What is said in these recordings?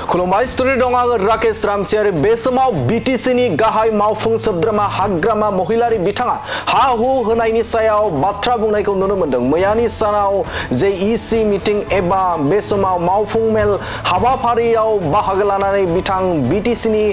खुलुमबाय स्टुडिअ दं आं राकेश रामसियारि बे समाव बीटीसीनि गाहाय मावफुं सोद्रोमा हाग्रामा महिलारि बिथाङा हा हु होनायनि सायाव बाथ्रा बुंनायखौ नुनो मोनदों। मैयानि सानाव जे ईसी मिटिं एबा बे समाव मावफुं मेल हाबाफारियाव बाहागो लानानै बिथां बीटीसीनि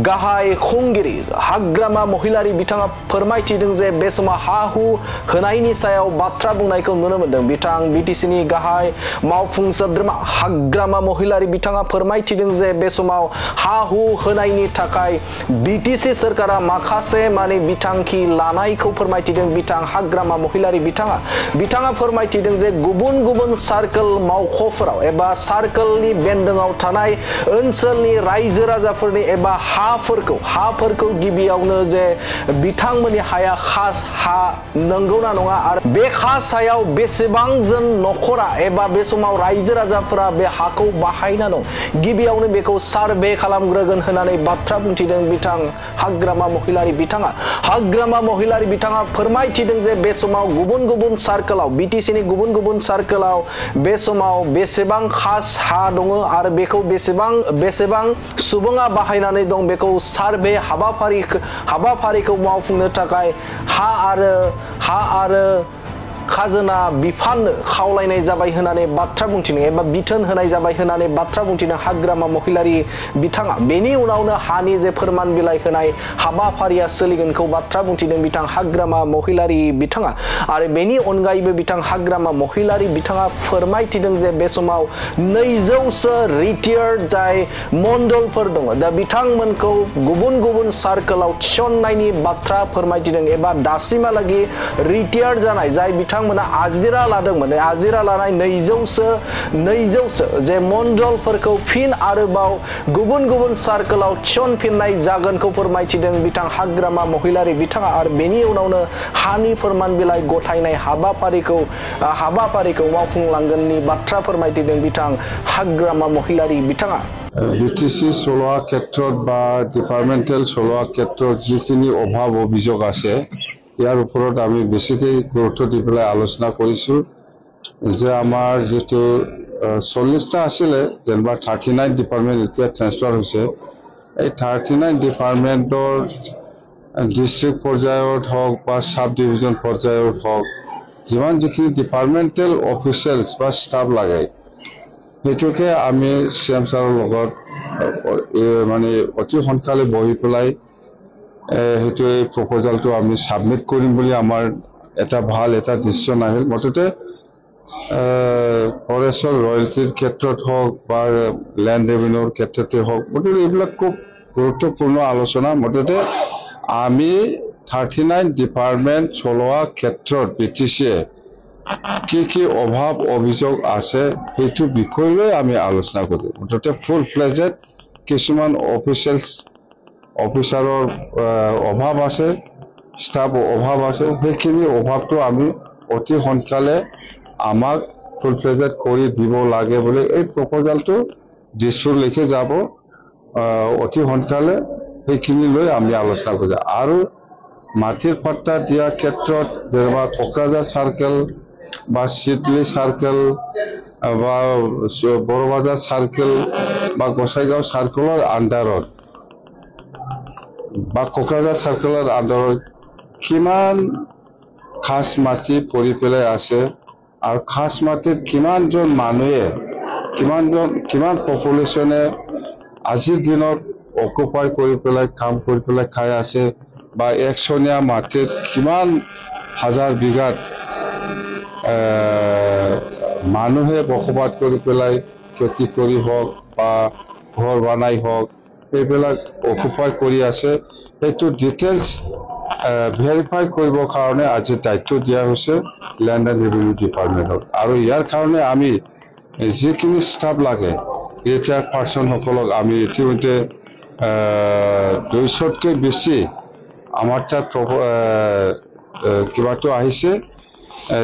गाहाय खुंगिरि हाग्रामा महिलारि बिथाङा फोरमायथिदों जे बे समाव हा हु होनायनि सायाव बाथ्रा बुंनायखौ नुनो मोनदों। बिथां बीटीसीनि गाहाय मावफुं सोद्रोमा हाग्रामा महिलारि बिथाङा फोरमायथिदों जे बे समाव हा हु होनायनि थाखाय बीटीसी सरकारा माखासे माने बिथांखि लानायखौ फोरमायथिदों। बिथां हाग्रामा महिलारि बिथाङा फोरमायथिदों जे गुबुन गुबुन सार्कल मावख'फोराव एबा सार्कलनि बेन्दोङाव थानाय ओनसोलनि रायजो राजाफोरनि एबा हाफोरखौ गिबियावनो जे बिथांमोननि हाया खास हा नंगौना नङा आरो बे खास हायाव बेसेबां जन नखरा एबा बे समाव रायजो राजाफोरा बे हाखौ बाहायना दं गिबियावनो बेखौ सार्भे खालामग्रोगोन होननानै बाथ्रा बुंथिदों बिथां हाग्रामा महिलारि बिथाङा फोरमायथिदों जे बे समाव गुबुन गुबुन सार्कलाव बीटीसीनि गुबुन गुबुन सार्कलाव बे समाव बेसेबां खास हा दङ आरो बेखौ बेसेबां सुबुङा बाहायनानै दं बेखौ सार्भे हाबाफारिखौ मावफुंनो थाखाय हा आरो खाजोना बिफाननो खावलायनाय जाबाय होननानै बाथ्रा बुंथिदों एबा बिथोन होनाय जाबाय होननानै बाथ्रा बुंथिदों हाग्रामा महिलारि बिथाङा। बेनि उनावनो हानि जे फोरमान बिलाइ होनाय हाबाफारिया सोलिगोनखौ बाथ्रा बुंथिदों बिथां हाग्रामा महिलारि बिथाङा। आरो बेनि अनगायैबो बिथां हाग्रामा महिलारि बिथाङा फोरमायथिदों जे बे समाव 200सो रिटायार्ड जाय मण्डलफोर दङ दा बिथांमोनखौ गुबुन गुबुन सार्कलाव थिसननायनि बाथ्रा फोरमायथिदों एबा दासिमहालागै रिटायार्ड जानाय जाय बिथांमोना आजिरा लादोंमोन आजिरा लानाय 200सो जे मण्डलफोरखौ फिन आरोबाव गुबुन गुबुन सार्कलाव थिसनफिननाय जागोनखौ फोरमायथिदों बिथां हाग्रामा महिलारि बिथाङा। आरो बेनि उनावनो हानि फोरमान बिलाइ गथायनाय हाबाफारिखौ मावफुंलांगोननि बाथ्रा फोरमायथिदों बिथां हाग्रामा महिलारि बिथाङा। बीटीसी চলোৱা ক্ষেত্ৰত বা ডিপাৰ্টমেণ্টেল চলোৱা ক্ষেত্ৰত যিখিনি অভাৱ অভিযোগ আছে ইয়াৰ ওপৰত আমি বেছিকৈ গুৰুত্ব দি পেলাই আলোচনা কৰিছোঁ যে আমাৰ যেটো 40টা আছিলে যেনবা 39 ডিপাৰ্টমেণ্ট এতিয়া ট্ৰান্সফাৰ হৈছে এই 39 ডিপাৰ্টমেণ্টৰ ডিস্ট্ৰিক্ট পৰ্যায়ত হওক বা সাব ডিভিজন পৰ্যায়ত হওক যিখিনি ডিপাৰ্টমেণ্টেল অফিচিয়েলছ বা ষ্টাফ লাগে হেতুকে আমি সিএম ছাৰৰ লগত মানে অতি সোনকালে বহি পেলাই হেতু এই প্ৰপোজালটো আমি সাবমিট কৰিম বুলি আমাৰ এটা ভাল এটা ডিসিশন আহিল। মততে ফৰেষ্টৰ ৰয়েলটিৰ ক্ষেত্ৰত হওক বা ল্যান্ড ৰেভিনিউৰ ক্ষেত্ৰতে হওক মততে এইবিলাক খুব গুৰুত্বপূৰ্ণ আলোচনা। মততে আমি 39 ডিপাৰ্টমেণ্ট চলোৱা ক্ষেত্ৰত বিটিচিয়ে কি অভাৱ অভিযোগ আছে সেইটো বিষয় লৈ আমি আলোচনা কৰিম। মততে ফুল ফ্লেজেড কিছুমান অফিচাৰৰ অভাৱ আছে স্টাফ অভাৱ আছে সেইখিনি অভাৱটো আমি অতি সোনকালে আমাক ফুল ফ্লেজেড কৰি দিব লাগে বুলি এই প্ৰপোজালটো ডিস্ট্ৰিক্ট লিখে যাব অতি সোনকালে সেইখিনি লৈ আমি আলোচনা কৰিম। আৰু মাটিৰ পাট্টা দিয়া ক্ষেত্ৰত যেনেবা কোকৰাঝাৰ সাৰ্কেল বা চিডলি সাৰ্কেল বা বড়বাজাৰ সাৰ্কেল বা গোসাইগাঁও সাৰ্কেলৰ আন্ডাৰত বা কোকৰাঝাৰ সাৰ্কেলৰ আন্ডাৰত কিমান খাস মাটি পৰি পেলাই আছে আৰু খাস মাটিত কিমানজন মানুহে কিমান পপুলেশ্যনে আজিৰ দিনত অকুপাই কৰি পেলাই কাম কৰি পেলাই খাই আছে বা একচনীয়া মাটিত কিমান হাজাৰ বিঘাত মানুহে বসবাস কৰি পেলাই খেতি কৰি হওক বা ঘৰ বনাই হওক এইবিলাক অকুপাই কৰি আছে এইটো ডিটেইলছ ভেৰিফাই কৰিবৰ কাৰণে আজি দায়িত্ব দিয়া হৈছে ল্যান্ড এণ্ড ৰেভিনিউ ডিপাৰ্টমেণ্টক। আৰু ইয়াৰ কাৰণে আমি যিখিনি ষ্টাফ লাগে ৰিটায়াৰ্ড পাৰ্চন সকলক আমি ইতিমধ্যে 200তকৈ বেছি আমাৰ তাত কিবাটো আহিছে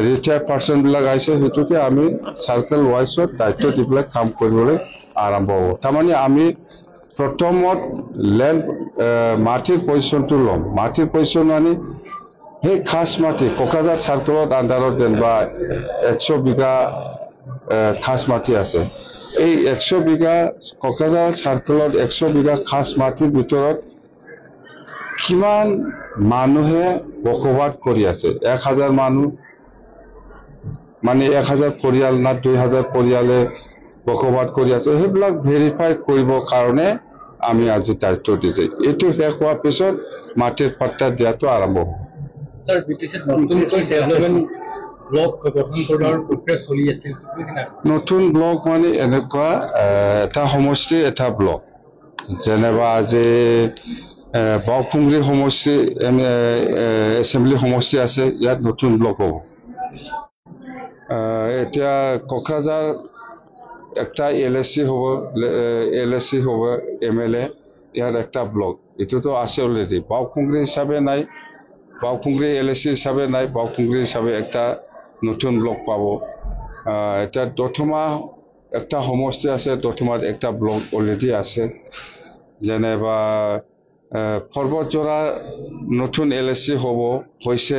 ৰিটায়াৰ্ড পাৰ্চন বিলাক আহিছে হেতুকে আমি সাৰ্কেল ওয়াইজত দায়িত্ব দি পেলাই কাম কৰিবলৈ আৰম্ভ হ'ব। তাৰমানে আমি প্ৰথমত ল্যান্ড মাটিৰ পজিশনটো ল'ম। মাটিৰ পজিশন মানে সেই খাস মাটি কোকৰাঝাৰ সাৰ্কেলত আন্ডাৰত যেনবা 100 বিঘা খাস মাটি আছে এই 100 বিঘা কোকৰাঝাৰ সাৰ্কেলত 100 বিঘা খাস মাটিৰ ভিতৰত কিমান মানুহে বসবাস কৰি আছে 1000 মানুহ মানে 1000 পৰিয়াল না 2000 পৰিয়ালে বসবাস কৰি আছে সেইবিলাক ভেৰিফাই কৰিবৰ কাৰণে আমি আজি দায়িত্ব দিছে এটো শেষ হোৱাৰ পিছত মাটিৰ পট্টা দিয়াটো আৰম্ভ হ'ব স্যাৰ বিটিসি নতুনকৈ ডেভেলপমেন্ট ব্লক গঠন কৰাৰ প্ৰক্ৰিয়া চলি আছে নতুন ব্লক মানে এনেকুৱা এটা সমষ্টি এটা ব্লক যেনেবা আজি বাউখুংৰি সমষ্টি এছেম্বলি সমষ্টি আছে ইয়াত নতুন ব্লক হ'ব এতিয়া কোকৰাঝাৰ একটা এলএসসি হ'ব এমএলএ ইয়াৰ একটা ব্লক এটোতো আছে অলৰেডি বাউখুংৰি হিচাপে নাই বাউখুংৰি এলএসসি হিচাপে নাই বাউখুংৰি হিচাপে একটা নতুন ব্লক পাব এটা দথমা একটা সমষ্টি আছে দথমাত একটা ব্লক অলৰেডি আছে যেনেবা পৰ্বতজোৰা নতুন এলএসসি হ'ব হৈছে